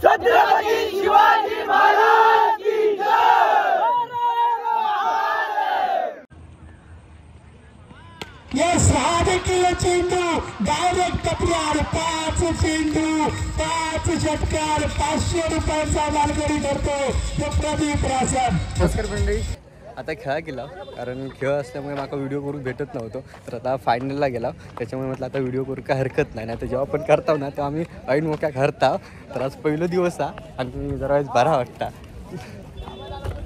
छत्रपती शिवाजी महाराज की जय। ये 6 किलो चेंडू डायरेक्ट टपल्यावर 5 चेंडू 5 षटकार 500 रुपयांचा मानकरी ठरतो तो प्रदीप रासम। नमस्कार मंडळी, आता खेळा गेला कारण खेळ असल्यामुळे मला व्हिडिओ करून भेटत नव्हतो, तर आता फायनलला गेला त्याच्यामुळे म्हटलं आता व्हिडिओ करू काय हरकत नाही. तर जेव्हा पण करताव ना तेव्हा आम्ही ऐन मोक्या करताव. तर आज पहिलं दिवस आणि जरा बरा वाटता.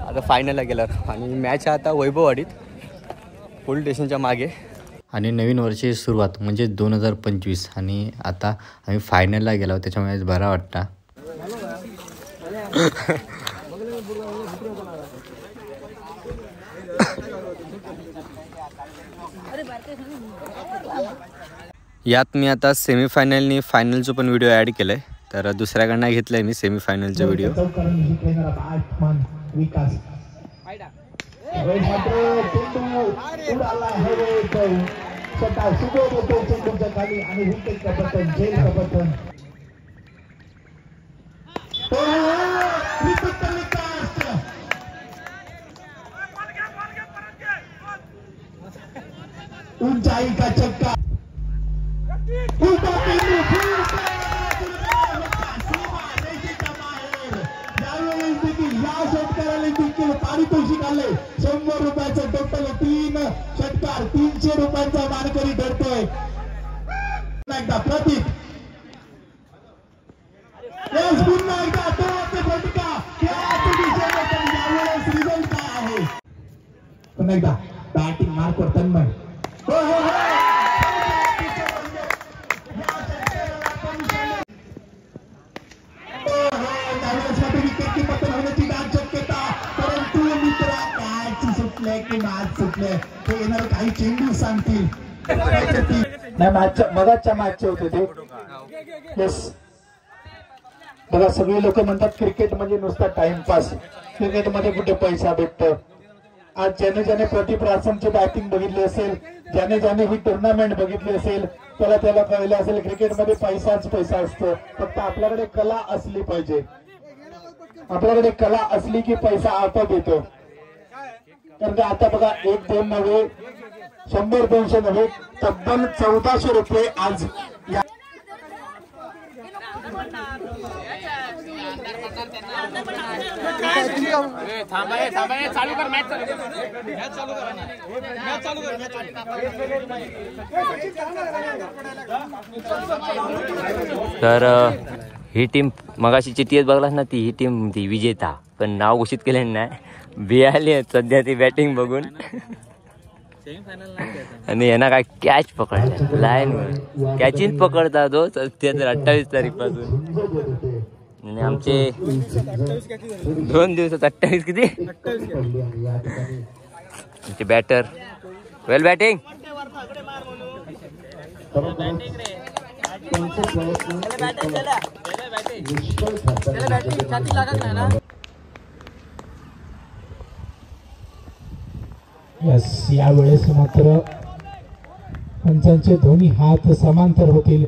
आता फायनलला गेला आणि मॅच आता वैभववाडीत पोलीस स्टेशनच्या मागे आणि नवीन वर्षाची सुरुवात म्हणजे 2025 आणि आता आम्ही फायनलला गेलो त्याच्यामुळे आज बरा वाटता. यात मी आता सेमीफायनलनी फायनलचं पण व्हिडिओ ॲड केलं आहे, तर दुसऱ्याकडनं घेतलं आहे मी सेमीफायनलचा व्हिडिओ. ऊंचाई का चक्का या षटकाराने देखील पारितोषिक आले 100 रुपयाचं. टोटल 3 षटकार 300 रुपयांचा मानकरी ठरतोय. एकदा प्रदीप पुन्हा एकदा तो फटका यावेळेस रिझल्ट काय आहे. पुन्हा एकदा बॅटिंग मार्कवर तन्मय सुटले ते येणार काही चेंडू सांगतील. मगाच्या मॅचचे होते ते. येस, बघा सगळे लोक म्हणतात क्रिकेट म्हणजे नुसता टाइमपास, क्रिकेट मध्ये कुठे पैसा भेटतो. आज ज्याने ज्याने प्रदीप रासमची बॅटिंग बघितली असेल, ज्याने ज्याने ही टुर्नामेंट बघितली असेल त्याला कळलं असेल क्रिकेटमध्ये पैसाच पैसा असतो. फक्त आपल्याकडे कला असली पाहिजे. आपल्याकडे कला असली की पैसा आपोआप येतो. कारण आता बघा 1-2 नव्हे 100-200 नव्हे तब्बल 1400 रुपये आज तर ही टीम मगाशी चिठ्ठीत बघलास ना, ही टीम ती विजेता पण नाव घोषित केलेलं नाही. बियाली सध्या ती बॅटिंग बघून आणि यांना काय कॅच पकडला लाईन कॅचिंग पकडता तो सध्या 28 तारीखपासून. आणि आमचे 2 दिवसात 28 किती आमचे बॅटर वेल बॅटिंग. यावेळेस मात्र पंचांचे दोन्ही हात समांतर होतील.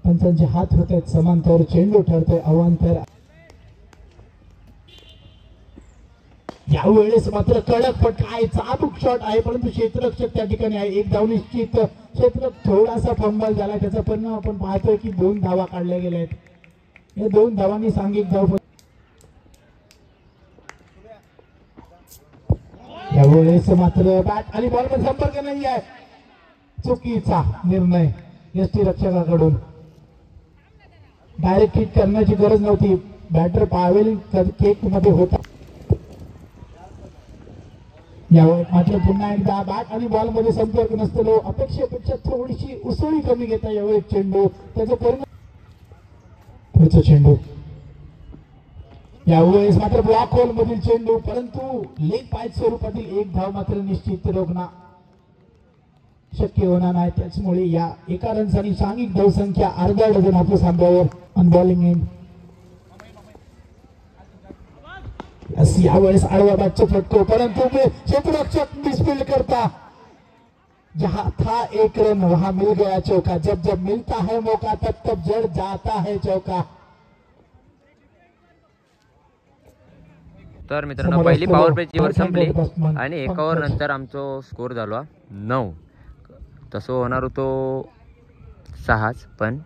पंचांचे हात होत आहेत समांतर. चेंडू ठरतोय अवांतर. यावेळेस मात्र कडक फटका आहे, चाबूक शॉट आहे, परंतु क्षेत्ररक्षक त्या ठिकाणी आहे. एक धाव निश्चित. क्षेत्ररक्षक थोडासा फंबल झाला, त्याचा परिणाम आपण पाहतोय की 2 धावा काढल्या गेल्या आहेत. या 2 धावांनी सांघिक धाव. यावेळेस मात्र बॅट आणि बॉलमध्ये संपर्क नाही आहे. चुकीचा निर्णय यष्टी रक्षकाकडून. डायरेक्ट हिट करण्याची गरज नव्हती. बॅटर पावेल केक मध्ये होता. यावेळी मात्र पुन्हा एकदा बॅट आणि बॉल मध्ये संपर्क नसतो. अपेक्षेपेक्षा थोडीशी उसळी कमी घेता यावेळी चेंडू. त्याचा परिणाम पुढचा चेंडू. यावेळेस मात्र ब्लॅक होल मधील चेंडू, परंतु लेग पाय स्वरूपातील एक धाव मात्र निश्चित रोखणं शक्य होणार नाही. त्याचमुळे या एका रनसाठी सांघिक धावसंख्या अर्धा डझन हापूस आंब्यावर ऑन बॉलिंग एंड. यावेळेस आडवा बॅटचा फटको, परंतु क्षेत्ररक्षक मिसफील्ड करता. जहां था एक रन वहां मिल गया चौका. जब जब मिलता है मौका तब तब जड़ जाता है चौका. तर मित्रांनो पहिली पॉवर प्लेची ओव्हर संपली आणि एका ओव्हर नंतर आमचा स्कोर झाला 9. तसं होणार होतो 6च, पण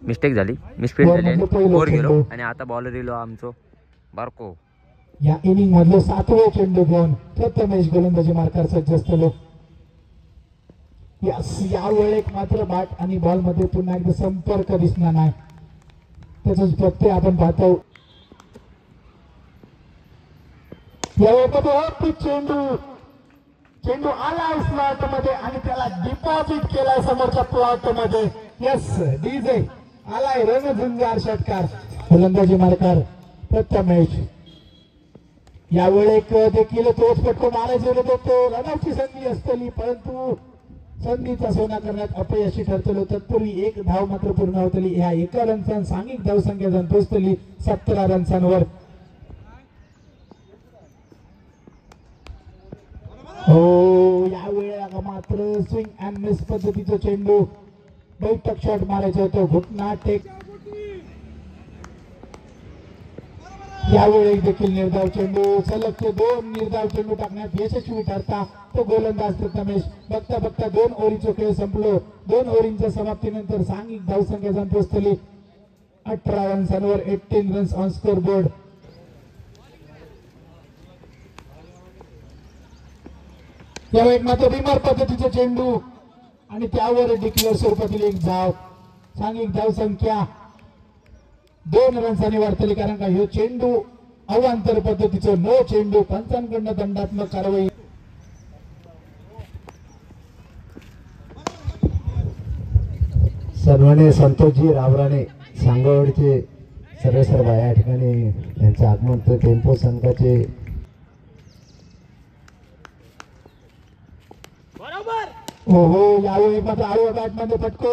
मिस्टेक झाली, मिसफील्ड झाली आणि 4 गेलो. आणि आता बॉलर येलो आमचो बारको. या इनिंग मधले 7वे चेंडू घेऊन प्रथमेश गोलंदाजी मार्कर सज्ज असतो. या वेळेक मात्र बॅट आणि बॉल मध्ये पुन्हा एकदा संपर्क दिसणार नाही, त्याचाच प्रत्यय आपण पाहतो. यावेळी चेंडू आला स्लॉट मध्ये आणि त्याला डिपॉझिट केलाय समोरच्या प्लॉट मध्ये. यस, डीजे आलाय रणझुंजार षटकार. गोलंदाजी मार्कर प्रथमेश. यावेळी देखील तोच फटको मारायचे होते, तो रनआउटची संधी असतली, परंतु संधीचा सोना करण्यात अपयशी ठरतलो. तत्पूर्वी 1 धाव मात्र पूर्ण होतली. ह्या 1 रनचा सांघिक धावसंख्या पोहोचतली 17 रनवर. हो, यावेळेला मात्र स्विंग अँड मिस पद्धतीचा चेंडू, बैठक शॉट मारायचा होतो, घुटना टेक. यावेळी देखील निर्धाव चेंडू, सलगचे 2 निर्धाव चेंडू टाकण्यात यशस्वी ठरता तो गोलंदाज प्रथमेश. बघता बघता 2 ओव्हरीचा खेळ संपलो. 2 ओव्हरींच्या समाप्तीनंतर सांघिक धावसंख्या पोहोचतली 18 रन्सांवर. 18 रन्स ऑन स्कोर बोर्ड. यावेळी मात्र बिमार पद्धतीचा चेंडू आणि त्यावर डिक्लेअर स्वरूपातील 1 धाव. सांघिक धावसंख्या 2 रन्सांनी वाढतली, कारण का ह्यो चेंडू अवांतर पद्धतीचा नो चेंडू. पंचांकडनं दंडात्मक कारवाई. सन्माननीय संतोषजी रावराणे सांगवडचे सर्व सर्व या ठिकाणी त्यांचं आगमन. तर टेम्पो संघाचे हो, यावेळी मात्र आडव्या बॅटमध्ये फटको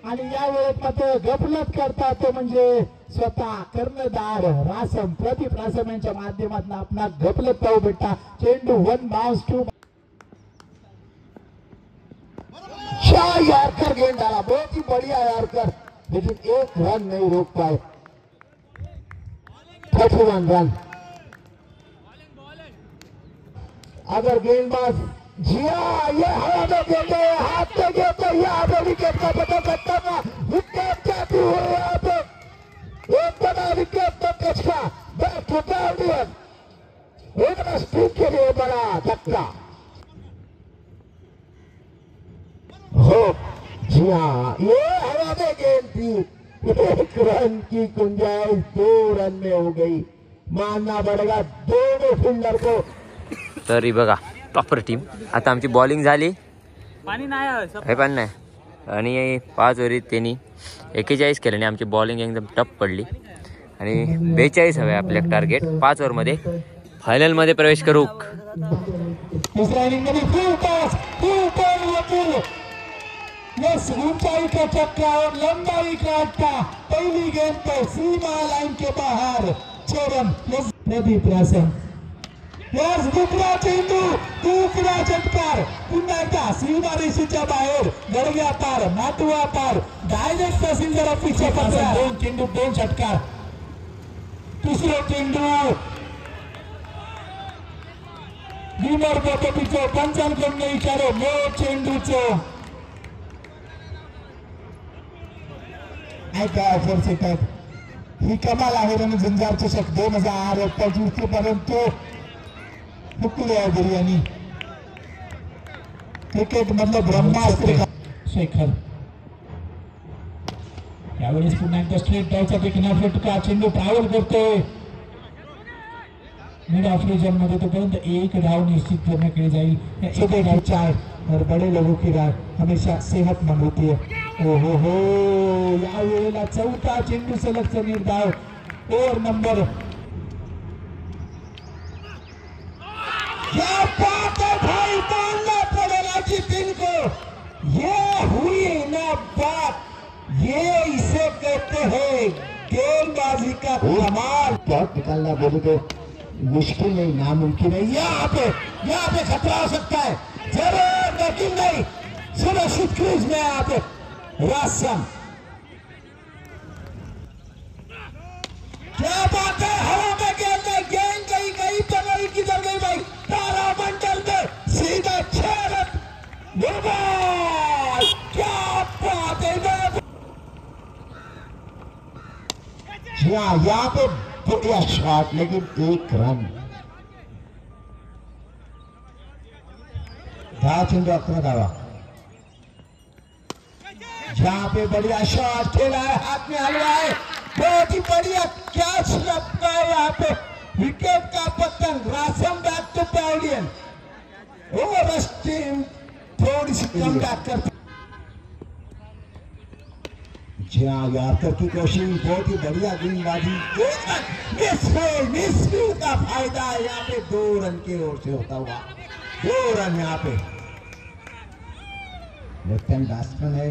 आणि यावेळेस मात्र गफलत करतात तो म्हणजे स्वतः कर्णधार रासम, प्रदीप रासम यांच्या माध्यमातून आपला गफलत पाहू भेटता. चेंडू 1 बाउंस 2 यार्कर गेंद डाला, बहुत ही बढ़िया यार्कर, लेकिन 1 रन नहीं रोक पाए. 31 रन. अगर गेंदबाज जिया ये हवा में गेंदे हाथ में गए तो यहाँ पे विकेट का पता करता था. विकेट जाती हुई यहाँ पे एक बड़ा विकेट तो कैच का बैट उतार दिया. एक स्पीड के लिए बड़ा धक्का. हो जी हाँ, ये हवा में गेंद थी. 1 रन की गुंजाइश 2 रन में हो गई. मानना पड़ेगा दोनों फील्डर को. तरी बघा प्रॉपर टीम. आता आमची बॉलिंग झाली, पाणी नाही, हे पण नाही, आणि 5 ओव्हरीत त्यांनी 41 केले आणि आमची बॉलिंग एकदम टफ पडली. आणि 42 हवे आपल्या टार्गेट. 5 ओव्हरमध्ये फायनलमध्ये प्रवेश करू. दुसऱ्या इनिंगमध्ये ऊंचाई का चक्का और लंबाई का अट्टा. पहली गेंद पर सीमा लाइन के बाहर 6 रन. प्रदीप रासम. दुसरा चेंडू, दुसरा षटकार. पुन्हा एकदा सीमा रेषेच्या बाहेर, गडग्या पार, माटुआ पार, डायरेक्ट तहसीलदार ऑफिसच्या पत्रा. 2 चेंडू 2 षटकार. तिसरा चेंडू बिमार पद्धतीचं पंचांकडनं इशारो नो चेंडूचं. ऐका ऑफर ही कमाल आहे. रणझुंजार चषक 2025 परंतु हुकले आहे बिर्याणी. क्रिकेट मधलं ब्रह्मास्त्र शेखर. यावेळेस पुन्हा एकदा स्ट्रेट ड्राईव्हचा देखील फटका. चेंडू ट्रॅव्हल करतोय मिड ऑफ रिजन मध्ये, तोपर्यंत 1 धाव निश्चित करने के लिए जाएगी. 1 धाव 4 और बड़े लोगों की राय हमेशा सेहतमंद होती है. हो, यावेळेला 4था चेंडू सलगचा निर्धाव. Over number. क्या बात है भाई, मानना पड़ेगा जी दिल को. ये हुई ना बात, ये इसे कहते हैं गेंदबाजी का कमाल. बहुत निकालना बोले तो मुश्किल नहीं, नामुमकिन है. यहाँ पे खतरा हो सकता है जरूर, लेकिन नहीं. सुरक्षित क्रीज में यहाँ पे रासम. क्या बात है, हवा में गेंद गई यहाँ पे बढ़िया शॉट लेकिन 1 रन। 10 चेंडू 11 धावा। जहाँ पे बढ़िया शॉट खेला है, हाथ में हलवा है, बहुत ही बढ़िया कैच लगता है यहाँ पे। विकेट का पतन, रासम back to pavilion. Over team थोड़ी सी कम बैक कर। जहाँ यार्कर की कोशिश, बहुत ही बढ़िया गेंदबाजी। मिसफील्ड का फायदा है यहाँ पे 2 रन की ओर से होता हुआ। 2 रन यहाँ पे। लेफ्ट हैंड बैट्समैन है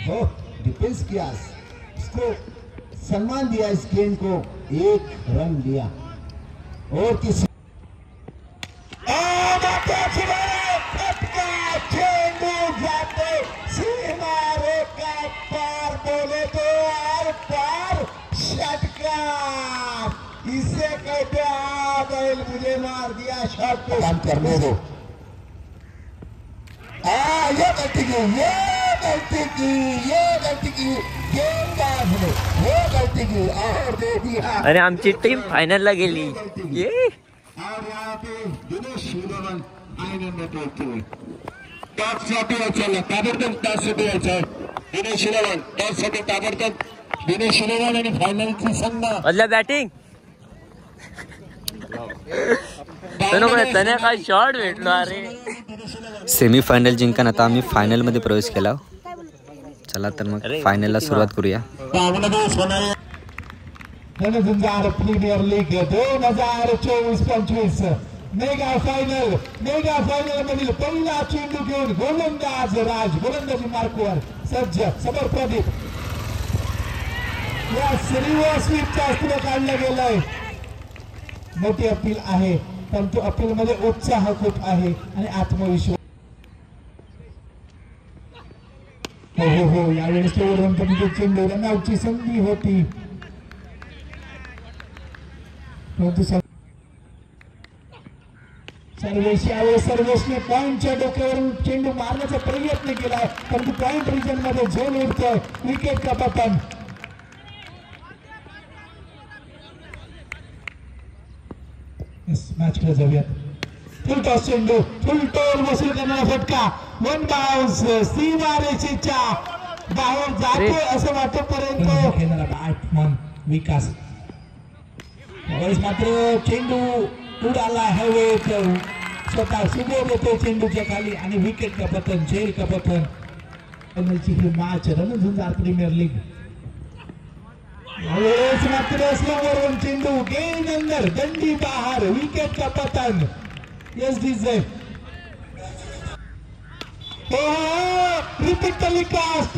वो, डिफेंस किया, इसको सम्मान दिया, इस गेंद को 1 रन दिया। और किसी सीमा रेखा पार बोले तो आर पार षटकार, इसे कहते आ गए, मुझे मार दिया, शॉट को काम करने दो। ये गलती की, ये गलती की गेंदबाज ने, ये गलती की और दे दिया। अरे आमची टीम फायनलला गेली ये। और यहाँ पे दिनेश शिरोमन फायनल पोहोचतोय। टॉपसाठी यायचं ताबडतोब, टॉपसाठी यायचं दिनेश शिरोमन, टॉपसाठी ताबडतोब दिनेश शिरोमन आणि फायनलची संघ मधल्या बॅटिंग त्याने काय शॉट भेटलो. अरे सेमीफायनल जिंकून आता आम्ही फायनलमध्ये प्रवेश केला. चला तर मग फायनलला सुरुवात करूया. रणधुंजार प्रीमियर लीग 2024-25 मेगा फायनल मधील पहिला चेंडू घेऊन गोलंदाज राज गोलंदाजी मार्कवर सज्ज. समोर प्रदीप, या रिव्हर्स स्वीपचा अस्त्र काढलं गेलंय. मोठी अपील आहे, परंतु अपील मध्ये उत्साह खूप आहे आणि आत्मविश्वास. हो यावेळेस चेंडू रनआउटची संधी होती, परंतु सर्वेशने पॉइंटच्या डोक्यावरून चेंडू मारण्याचा प्रयत्न केलाय, परंतु पॉइंट रिजन मध्ये झोल उडतोय. विकेट का पतन. मॅच कडे जाऊयात. फुल टॉस चेंडू, फुल टोल वसूल करणारा फटका, 1 बाउन्स, सीमारेषेच्या बाहेर जातोय असं वाटेपर्यंत खेळणारा बॅट्समन विकास. त्यावेळेस मात्र चेंडू उडाला हवेत, स्वतः सुबोध येतो चेंडूच्या खाली आणि विकेट का पतन, झेल का पतन. फायनलची ही मॅच रणधुंजार प्रीमियर लीग. यावेळेस मात्र स्लोवरून चेंडू, गेंद अंदर, दंडी बाहर, विकेट का पतन. Yes DJ repeat telecast.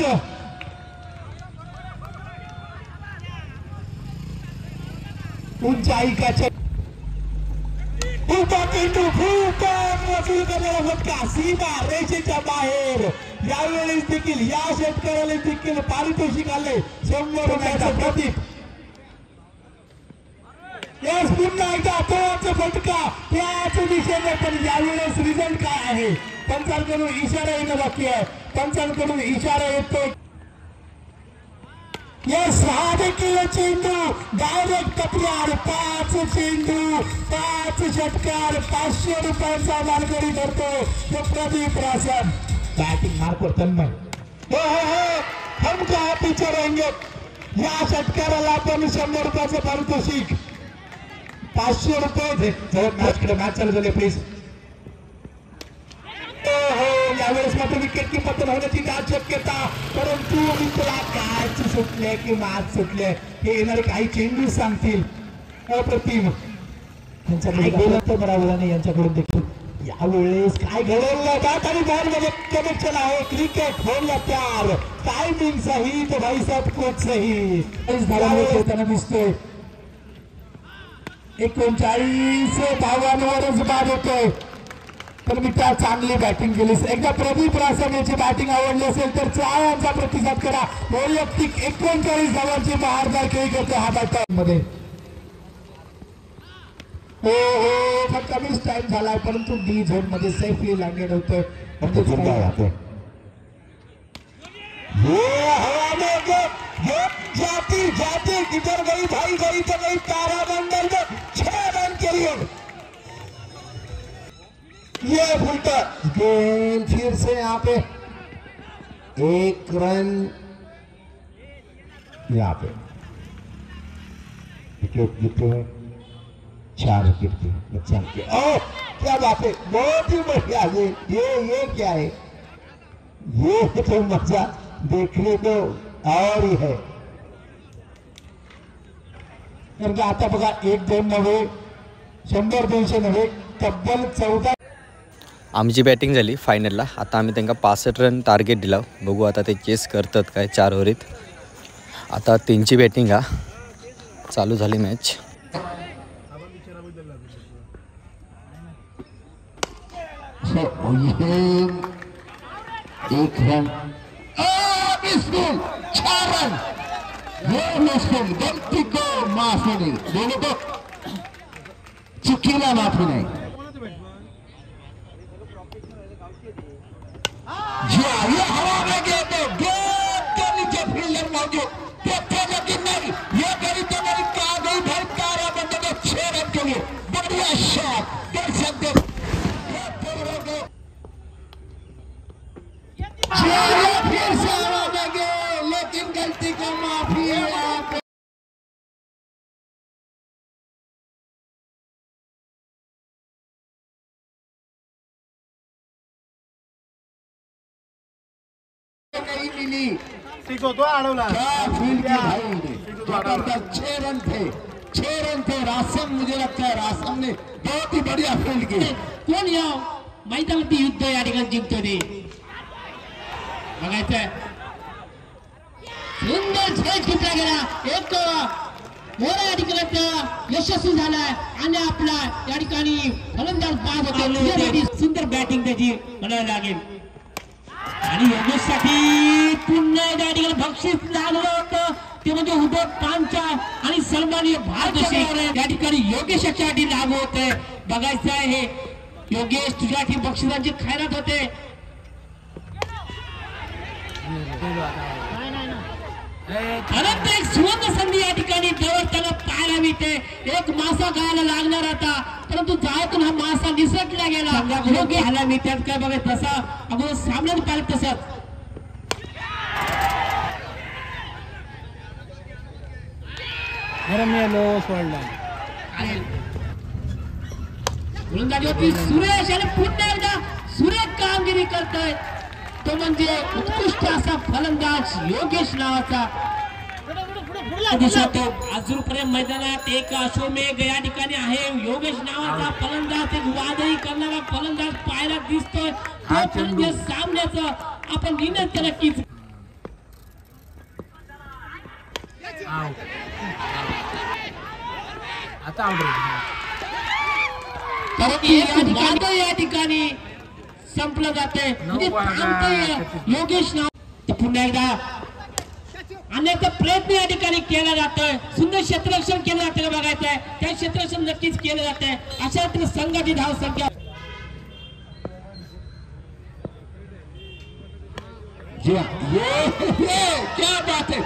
ऊंचाई का वसूल करणारा फटका, सीमा रेषेच्या बाहेर. यावेळेस देखील या षटकाराला देखील पारितोषिक आले 100 रुपयाचं. प्रदीप, यस पुन्हा एकदा तोच फटका त्याच दिशेने, पण यावेळेस रिझल्ट काय आहे? पंचांकडून इशारा येणं बाकी आहे, पंचांकडून इशारा येतो. यस हा देखील चेंडू डायरेक्ट टपल्यावर 5 चेंडू 5 षटकार 500 रुपयांचा मानकरी ठरतो तो प्रदीप रासम. बॅटिंग मार्कवर तन्मय. हम कहा पीछे रहेंगे. या षटकाराला आपण 100 रुपयाचं पारितोषिक, 500 रुपये. मॅच चालू झाले प्लीज. यावेळेस मात्र विकेट की पतन होण्याची दाट शक्यता, परंतु मित्रा कॅच सुटले की मॅच सुटले हे येणारे काही चेंडू सांगतील. अप्रतिम यांच्याकडून बरोबर नाही, यांच्याकडून देखील यावेळेस काय घडवलं. बॅट आणि बॉल मध्ये कनेक्शन आहे. क्रिकेट होऊया प्यार, टायमिंग सहित भाई सब कुछ सही खेळताना दिसतोय. 39 धावांवरच बाद होतोय. तर मित्रा चांगली बॅटिंग केलीस. एकदा प्रदीप रासम याची बॅटिंग आवडली असेल तर चाळ्यांचा प्रतिसाद करा. वैयक्तिक 39 धावांची बहारदार खेळी करतो हा बॅटर मध्ये. हो फक्त कमीच टाइम झालाय, परंतु डी झोन मध्ये सेफली लँडेड होतोय. ये हवा में ये जाती जाती किधर गई भाई, गई तो गई तारामंडल में 6 रन के लिए। ये फुलटा गेंद फिर से यहाँ पे 1 रन यहाँ पे विकेट गिरते हैं 4 विकेट के नुकसान के। ओ क्या बात है, बहुत ही बढ़िया। ये क्या है, ये तो मजा देखने को और ही है। कारण आता बघा 1-2 नव्हे 100-200 नव्हे तब्बल 14 आमची बॅटिंग झाली फायनलला. आता आम्ही त्यांना 65 रन टार्गेट दिला. बघू आता ते चेस करतात काय 4 ओव्हरीत. आता त्यांची बॅटिंग हा चालू झाली मॅच. एक रन मिसफील्ड 4 रन। ये मिसफील्ड गलती को माफी नहीं, दोनों को चुकीला माफी नहीं। ये हवा में गेंद के नीचे फील्डर मौजूद, लेकिन नहीं, ये गई तो गई, क्या गई भाई, तारामंडल में 6 रन के लिए बढ़िया शॉट। दर्शक देख फिर से हवा में गए, लेकिन गलती को माफी है यहाँ पे। नहीं मिली क्या फील्ड की भाई ने जबरदस्त 6 रन थे। रासम, मुझे लगता है रासम ने बहुत ही बढ़िया फील्ड की। कोण या मैदानावरती युद्ध या ठिकाणी जिंकतो ते बघायचंय. सुंदर झेल घेतला गेला, एक मोरा या ठिकाणी यशस्वी झालाय आणि आपला या ठिकाणी फलंदाज बाद होते. सुंदर बॅटिंग त्याची म्हणायला लागेल. आणि योगेशसाठी पुन्हा या ठिकाणी बक्षीस लागलं होतं, ते म्हणजे उदय पांचा आणि सन्माननीय भारत या ठिकाणी योगेशासाठी लागू होते. बघायचं आहे हे योगेश, तुझ्यासाठी बक्षिसांची खैरात होते. परंतु एक सुवर्ण संधी या ठिकाणी दवडताना पाहायला मिळते. एक मासा खायला लागणार होता, परंतु जाळ्यातून हा मासा निसटला गेला. योग्य ह्याला मी त्यात काय बघत तसा अगोदर सामन्यात पाहिलं तसंच. गोलंदाजी सुरेश आणि पुन्हा एकदा सुरेख कामगिरी करतोय, तो म्हणजे उत्कृष्ट असा फलंदाज योगेश नावाचा दिसतो. अजूनपर्यंत मैदानात एक अश्वमेघ या ठिकाणी आहे. योगेश नावाचा फलंदाज, एक वादळी करणारा फलंदाज पाहायला दिसतोय. तो फलंदाज सामन्याचं आपण निर्णय तर नक्कीच. या ठिकाणी संपलं जाते योगेश नाव. पुन्हा एकदा अनेक प्रयत्न या ठिकाणी केला जातोय. सुंदर क्षेत्ररक्षण केलं जातं बघायचंय, त्या क्षेत्ररक्षण नक्कीच केलं जातंय. अशा संघाची धाव संख्या क्या बात है,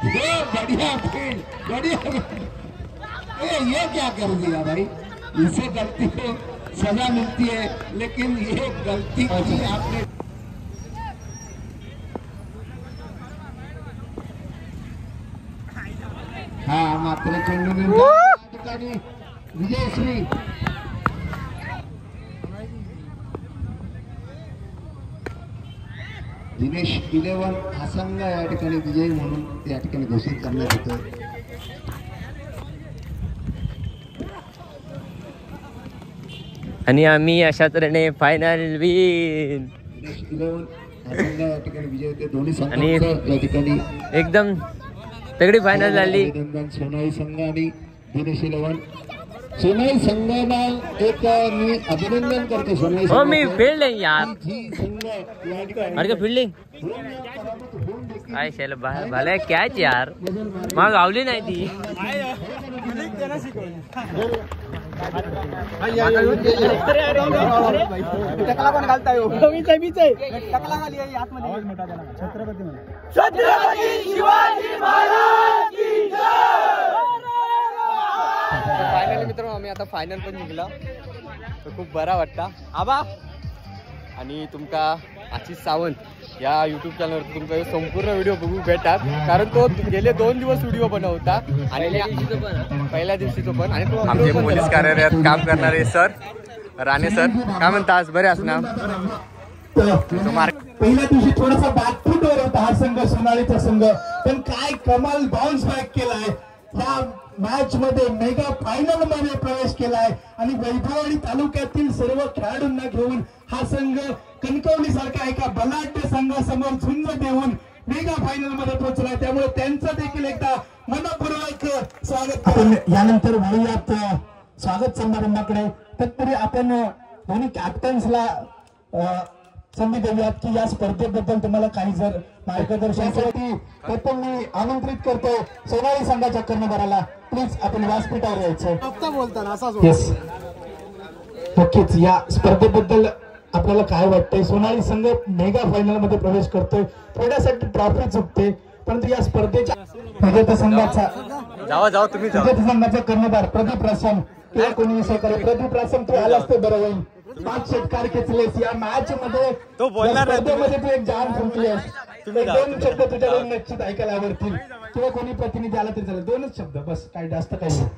ये बढ़िया फील्ड, बढ़िया। ये क्या कर दिया भाई, इसे गलती को सजा मिलती है, लेकिन ये गलती आपने हाँ मात्र चेंडू विजयश्री दिनेश 11 हा संघ या ठिकाणी विजयी म्हणून या ठिकाणी घोषित करण्यात येतो. आणि आम्ही अशा तऱ्हेने फायनल विन. दिनेश 11 हा संघ या ठिकाणी विजयी होते. दोन्ही संघांचं या ठिकाणी एकदम तगडी फायनल झाली. अभिनंदन सोनाई संघ आणि दिनेश 11. सोनाई संघाला एक मी अभिनंदन करतो. सोनाई हो मी फील्ड आहे यार. संघ या ठिकाणी अरे का फील्डिंग काय शेल भले कॅच यार, मग गावली नाही ती. छत्रपती शिवाजी महाराज की जय. फायनली मित्रांनो आम्ही आता फायनल पण जिंकला तर खूप बरा वाटता आबा. आणि तुमका आशिष सावंत या यूट्यूब चॅनलवरती तुमचा संपूर्ण व्हिडिओ बघू भेटा, कारण तो गेले 2 दिवस व्हिडिओ बनवता आणि पहिल्या दिवशीचो पण. आणि तो आमचे पोलीस कार्यालयात काम करणारे सर राणे सर काय म्हणता आज बरे असणार? पहिल्या दिवशी थोडासा बॅकफुटवर होता हा संघ, सोनाळीचा संघ, पण काय कमाल बाउन्स बॅक केलाय. या मॅच मध्ये मेगा फायनल मध्ये प्रवेश केलाय आणि वैभववाडी तालुक्यातील सर्व खेळाडूंना घेऊन हा संघ कणकवली सारखा एका बलाढ्य संघासमोर झुंज देऊन मेगा फायनल मध्ये पोहोचलाय. त्यामुळे त्यांचं देखील एकदा मनपूर्वक स्वागत. आपण यानंतर वळूयात स्वागत समारंभाकडे. तत्पूर्वी आपण दोन्ही कॅप्टन्सला संधी देऊयात की या स्पर्धेबद्दल तुम्हाला काही जर मार्गदर्शनासाठी प्रथम मी आमंत्रित करतो सोनाळी संघाच्या कर्णधाराला. प्लीज आपण व्यासपीठावर यायचं. येस, नक्कीच या स्पर्धेबद्दल आपल्याला काय वाटतंय? सोनाळी संघ मेगा फायनल मध्ये प्रवेश करतोय, थोड्यासाठी ट्रॉफी चुकते, परंतु या स्पर्धेच्या विजेता संघाचा संघाचा कर्णधार प्रदीप रासम किंवा कोणी सहकारी प्रदीप रासम तू आलास तर बरं होईल. 5 षटकार खेचलेस या मॅच मध्ये, स्पर्धेमध्ये तू एक जान फुंकलीस. 2 शब्द तुझ्याकडून निश्चित ऐकायला आवडतील किंवा कोणी प्रतिनिधी आला तरी चालेल. 2च शब्द बस, काही जास्त काही नाही.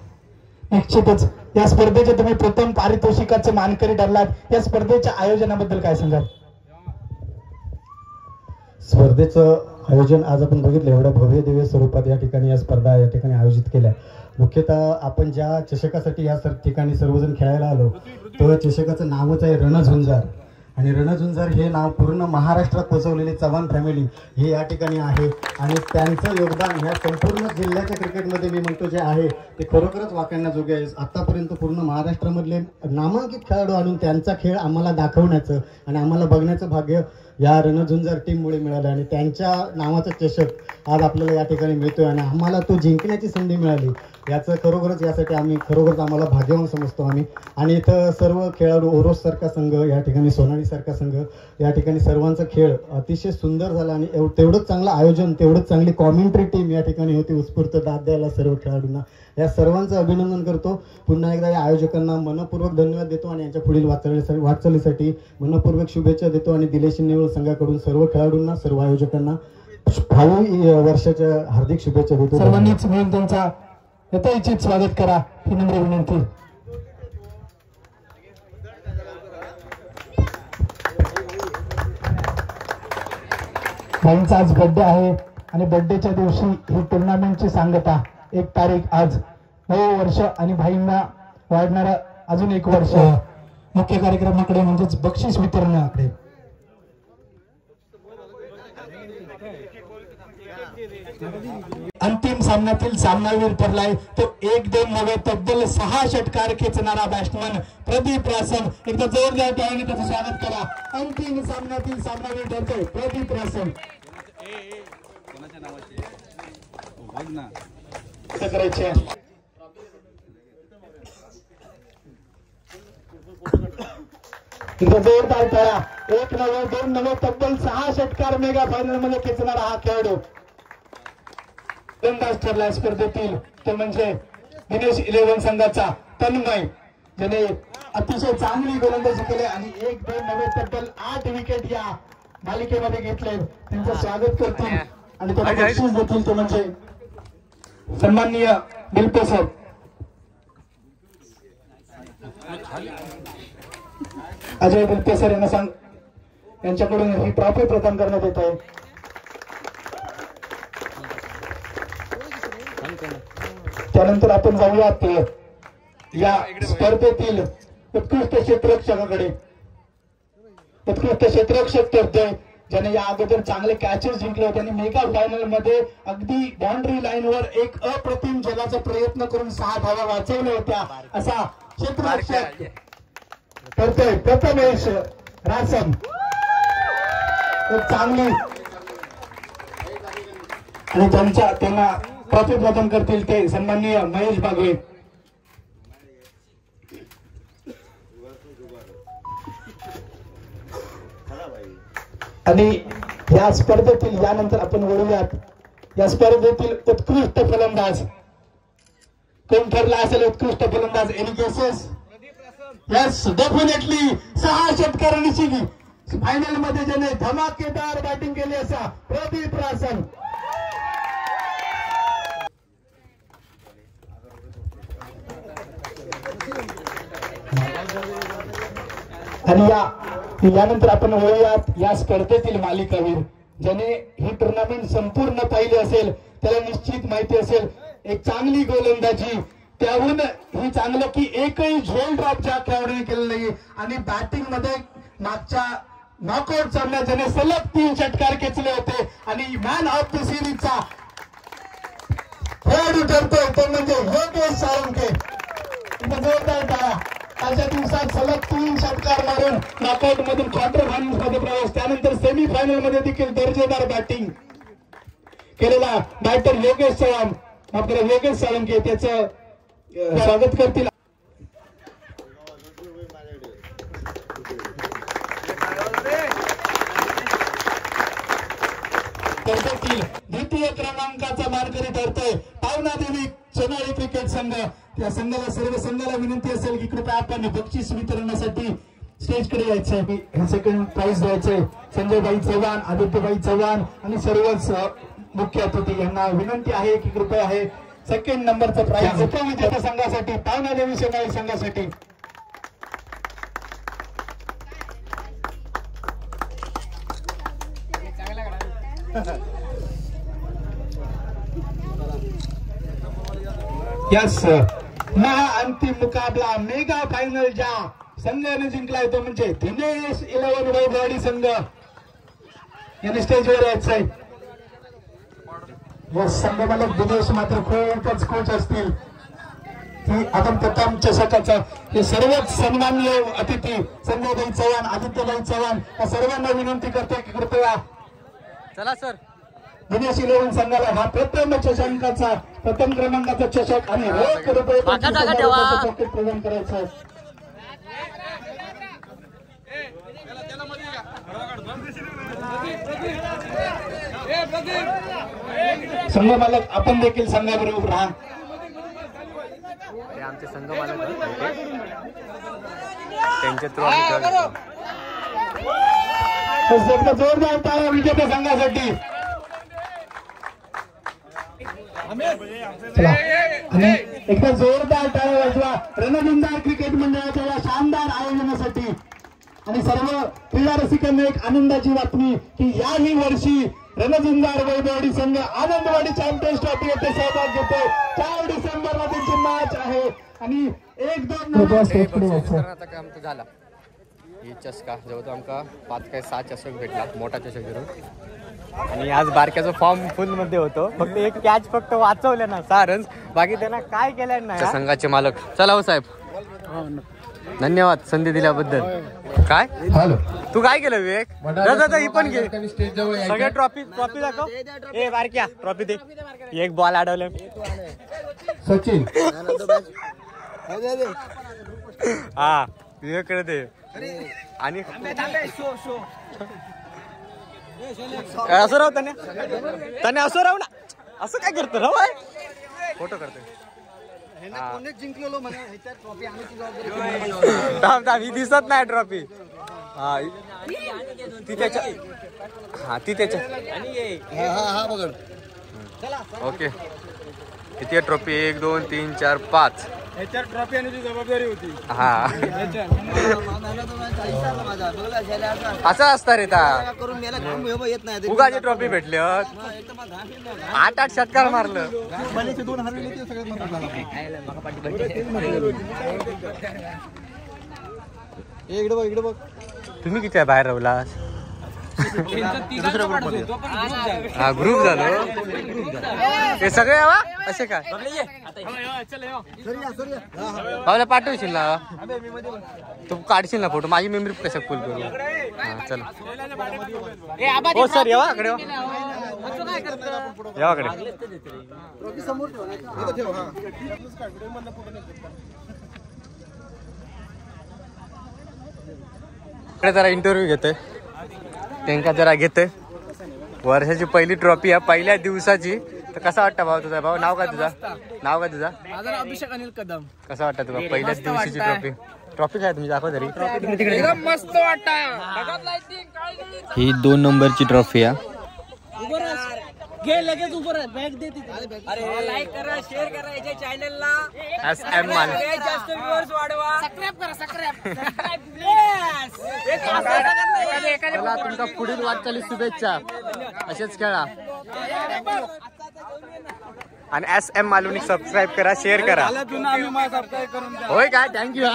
निश्चितच या स्पर्धेचे तुम्ही प्रथम पारितोषिकाचे मानकरी ठरलात. या स्पर्धेच्या आयोजनाबद्दल काय सांगाल? स्पर्धेचं आयोजन आज आपण बघितलं, एवढ्या भव्य दिव्य स्वरूपात या ठिकाणी या स्पर्धा या ठिकाणी आयोजित केल्या. मुख्यतः आपण ज्या चषकासाठी या ठिकाणी सर्वजण खेळायला आलो तो चषकाचं नावच आहे रणझुंजार. आणि रणझुंजार हे नाव पूर्ण महाराष्ट्रात पोचवलेले चव्हाण फॅमिली हे या ठिकाणी आहे. आणि त्यांचं योगदान ह्या संपूर्ण जिल्ह्याच्या क्रिकेटमध्ये मी म्हणतो जे आहे ते खरोखरच वाखाणण्याजोगे आहे. आत्तापर्यंत पूर्ण महाराष्ट्रामधले नामांकित खेळाडू आणून त्यांचा खेळ आम्हाला दाखवण्याचं आणि आम्हाला बघण्याचं भाग्य या रणझुंजार टीममुळे मिळालं. आणि त्यांच्या नावाचा चषक आज आपल्याला या ठिकाणी मिळतोय आणि आम्हाला तो जिंकण्याची संधी मिळाली. याचं खरोखरच यासाठी आम्हाला भाग्यवान समजतो आम्ही. आणि इथं सर्व खेळाडू, ओरोस सारखा संघ या ठिकाणी, सोनाळी सारखा संघ या ठिकाणी सर्वांचा खेळ अतिशय सुंदर झाला. आणि तेवढंच चांगलं आयोजन, तेवढंच चांगली कॉमेंट्री टीम या ठिकाणी होती. उत्स्फूर्त दाद द्यायला सर्व खेळाडूंना या सर्वांचं अभिनंदन करतो. पुन्हा एकदा या आयोजकांना मनपूर्वक धन्यवाद देतो आणि यांच्या पुढील वाटचालीसाठी मनपूर्वक शुभेच्छा देतो. आणि दिलेश निवळ संघाकडून सर्व खेळाडूंना, सर्व आयोजकांना भावी वर्षाच्या हार्दिक शुभेच्छा देतो. सर्वांनीच मिळून त्यांचा यथोचित स्वागत करा ही नम्र विनंती. भाईंचा आज बर्थडे आहे आणि बर्थडेच्या दिवशी ही टुर्नामेंटची सांगता. 1 तारीख आज 9 वर्ष आणि भाईंना वाढणारा अजून 1 वर्ष. मुख्य कार्यक्रमाकडे म्हणजेच बक्षीस वितरणाकडे. अंतिम सामन्यातील सामनावीर ठरलाय तो 1-2 नव्हे तब्बल 6 षटकार खेचणारा बॅट्समन प्रदीप रासम. एकदा जोरदार टाळ्याने त्याचं स्वागत करा. अंतिम सामन्यातील सामनावीर ठरतोय प्रदीप रासम. करायचे जोरदार टाळ्या. 1 नव्हे 2 नव्हे तब्बल 6 षटकार मेगा फायनल मध्ये खेचणारा हा खेळाडू गोलंदाज ठरला स्पर्धेतील. ते म्हणजे दिनेश 11 संघाचा तन्मय, ज्याने अतिशय चांगली गोलंदाजी केली आणि 1-2 नव्हे तब्बल 8 विकेट या मालिकेमध्ये घेतले. त्यांचं स्वागत करतील आणि त्यांना बक्षीस देतील. ते म्हणजे सन्माननीय बिल्पे सर. अजय बिल्पे सर यांच्याकडून ही ट्रॉफी प्रदान करण्यात येत आहे. त्यानंतर आपण जाऊयात या स्पर्धेतील उत्कृष्ट क्षेत्ररक्षकाकडे. उत्कृष्ट क्षेत्ररक्षक ठरतोय ज्याने या अगोदर चांगले कॅचेस जिंकले होते आणि मेगा फायनल मध्ये अगदी बाउंड्री लाईनवर एक अप्रतिम जगाचा प्रयत्न करून 6 धावा वाचवल्या होत्या. असा क्षेत्ररक्षक ठरतोय प्रथमेश रासम. चांगली आणि त्यांना ट्रॉफी प्रदान करतील ते सन्माननीय महेश बागवे. आणि या स्पर्धेतील यानंतर आपण वळूयात या स्पर्धेतील उत्कृष्ट फलंदाज कोण ठरला असेल उत्कृष्ट फलंदाज एनी केसेस यस डेफिनेटली 6 षटकारांची फायनल मध्ये ज्याने धमाकेदार बॅटिंग केली असा प्रदीप रासन आणि यानंतर आपण वळूयात या स्पर्धेतील मालिकावीर ज्याने ही टुर्नामेंट संपूर्ण पाहिली असेल त्याला निश्चित माहिती असेल एक चांगली गोलंदाजी त्याहून ही चांगलं की एकही झोल ड्रॉप ज्या खेळाडूने केलं नाही आणि बॅटिंग मध्ये मागच्या नॉकआउट सामन्यात ज्याने सलग 3 षटकार खेचले होते आणि मॅन ऑफ द सिरीजचा खेळाडू ठरतोय तो म्हणजे योगेश साळुंखे. जोरदार टाळ्या. आजच्या दिवसात सलग 3 षटकार मारून नॉकआउट मधून क्वार्टर फायनल मध्ये प्रवेश त्यानंतर सेमी फायनल मध्ये देखील दर्जेदार बॅटिंग केलेला बॅटर योगेश चव्हाण आपल्याला योगेश साळुंखे त्याचं स्वागत करतील. द्वितीय क्रमांकाचा मानकरी ठरतोय पावनादेवी सोनाळी क्रिकेट संघ. त्या संघाला सर्व संघाला विनंती असेल की कृपया आपण बक्षीस वितरणासाठी स्टेजकडे यायचंय. सेकंड प्राइज द्यायचंय संजयभाई चव्हाण आदित्यभाई चव्हाण आणि सर्वच मुख्य अतिथी यांना विनंती आहे की कृपया आहे सेकंड नंबरचं प्राइज उपविजेत्या संघासाठी पावनादेवी सोनाळी संघासाठी. यस अंतिम मुकाबला मेगा फायनल ज्या संघाने जिंकलाय तो म्हणजे दिनेश 11 वैभववाडी संघ यांनी स्टेजवर यायचंय. संघ मालक दिनेश मात्र खूपच खुश असतील की आपण प्रथम चषकाचा हे सर्वच सन्माननीय अतिथी संजयभाई चव्हाण आदित्यभाई चव्हाण या सर्वांना विनंती करते की कृपया चला सर दिनेश 11 संघाला हा प्रथम चषकाचा प्रथम क्रमांकाचा चषक आणि रोख रुपये प्रदान करायचा. संघ मालक आपण देखील संघाबरोबर राहा. आमचे संघ मालक त्यांच्या थ्रू जोरदार टाळ्या विजेत्या संघासाठी. चला आणि एकदा जोरदार टाळ्या वाजवा रणजिंदार क्रिकेट मंडळाच्या या शानदार आयोजनासाठी. आणि सर्व क्रीडा रसिकांना एक आनंदाची बातमी की याही वर्षी रणजिंदार वैभववाडी संघ आनंदवाडी चॅम्पियन्स ट्रॉफी येथे सहभाग घेतोय. 4 डिसेंबरला त्यांची मॅच आहे आणि 1-2 काम तो झाला. ही चषका जवळ आमका 5 काय 6 चषक भेटला मोठा चषक घेऊन आणि आज बारक्याचा फॉर्म फुल मध्ये होतो. फक्त एक कॅच फक्त वाचवल्या ना 6 रन्स बाकी त्यांना काय केलं नाही. संघाचे मालक चला हो साहेब धन्यवाद संधी दिल्याबद्दल. काय तू काय केलं विवेक दादा ही पण घे सगळ्या ट्रॉफी दाखव. ए बारक्या ट्रॉफी दे. एक बॉल अडवलं सचिन हा विवेकडे दे. आणि असं राहू त्याने असं राहू ना असं काय करतो राहू फोटो करतोय. ही दिसत नाही ट्रॉफी. ती त्याच्या ओके किती ट्रॉफी 1 2 3 4 5 ट्रॉफी आणण्याची जबाबदारी होती. हा असं असतं रे उगाची ट्रॉफी भेटली 8 षटकार मारलं. इकडे बघ तुम्ही किती बाहेर राहलास. हा ग्रुप झालो हे सगळे असे काय भाऊला पाठवशील ना तू काढशील ना फोटो माझी मेमरी कशा फुल करू. हा चला हो सर येवाकडे जरा इंटरव्ह्यू घेतोय. त्यांका जरा घेते वर्षाची पहिली ट्रॉफी आहे पहिल्या दिवसाची. तर कसा वाटतं भाऊ तुझा? भाऊ नाव काय तुझा? नाव काय तुझा? माझा अभिषेक अनिल कदम. कसा वाटतं तुला पहिल्याच दिवशीची ट्रॉफी काय तुम्ही दाखवा तरी. मस्त वाटतं. ही 2 नंबरची ट्रॉफी आहे. घे लगेच उभं राह बॅग दे तिथे. अरे लाईक करा शेअर करा याच्या चॅनलला. SM माल जास्त व्ह्यूअर्स वाढवा. सबस्क्राइब करा सबस्क्राइब चला तुमचा पुढील वाटचाली शुभेच्छा. असेच खेळा आणि SM मालुनी सबस्क्राईब करा शेअर करा. होय काय थँक्यू.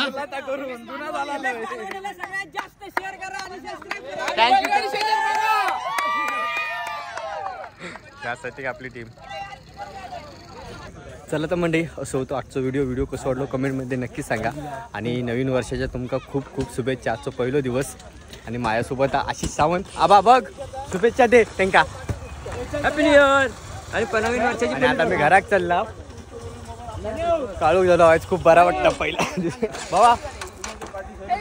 जास्त शेअर करा आणि सबस्क्राइब करा. थँक्यू. त्यासाठी आपली टीम. चला तर मंडळी असं होतं आजचा व्हिडिओ कसं वाटलं कमेंटमध्ये नक्की सांगा. आणि नवीन वर्षाच्या तुमका खूप खूप शुभेच्छा. आजचा पहिला दिवस आणि माझ्यासोबत आशिष सावंत. आबा बघ शुभेच्छा दे त्यांका. Happy new year. आणि नवीन वर्षाची. आणि आता मी घरात चालला. काळू झालो आज खूप बरा वाटतं पहिला बाबा.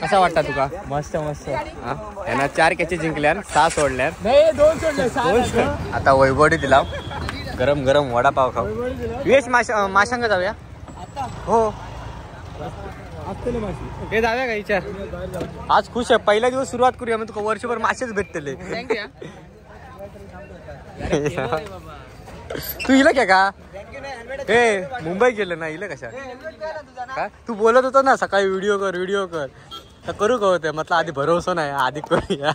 कसा वाटतं तुका? मस्त मस्त. यांना 4 कॅचे जिंकल्या 6 सोडल्या. 2 सोडले. आता वैभवडी दिला गरम गरम वडापाव खाऊ. यश माशांग जाऊया. हो हे जाऊया का विचार. आज खुश आहे पहिला दिवस सुरुवात करूया. मग तुका वर्षभर मासेच भेटतले. तू इलं क्या का? हे मुंबई गेलं ना इलं कशा काय? तू बोलत होता ना सकाळी व्हिडिओ कर तर करू का होते म्हटलं आधी भरोसा नाही आधी करूया.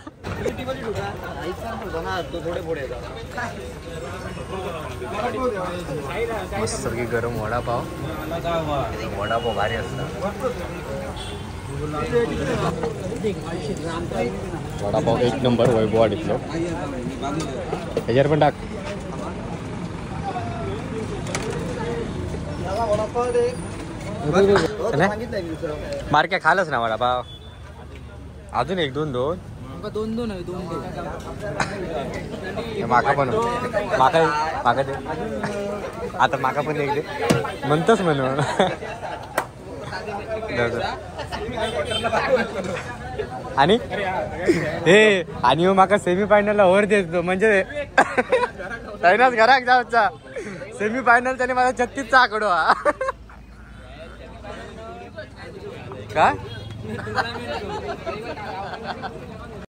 मस्त सगळी गरम वडापाव भारी असतात. वडापाव 1 नंबर वैभववाडीतलं. ह्याच्यावर पण टाक. मार्क्या खालच ना वडापाव. अजून 1 2 2 माका पण माका दे. आता माका पण 1 दे म्हणतोच म्हणून. आणि हे आणि माका सेमी फायनलला वर देतो म्हणजे तैनाच घराक जाऊचा. सेमी फायनल त्याने माझा 36चा आकडो हा काय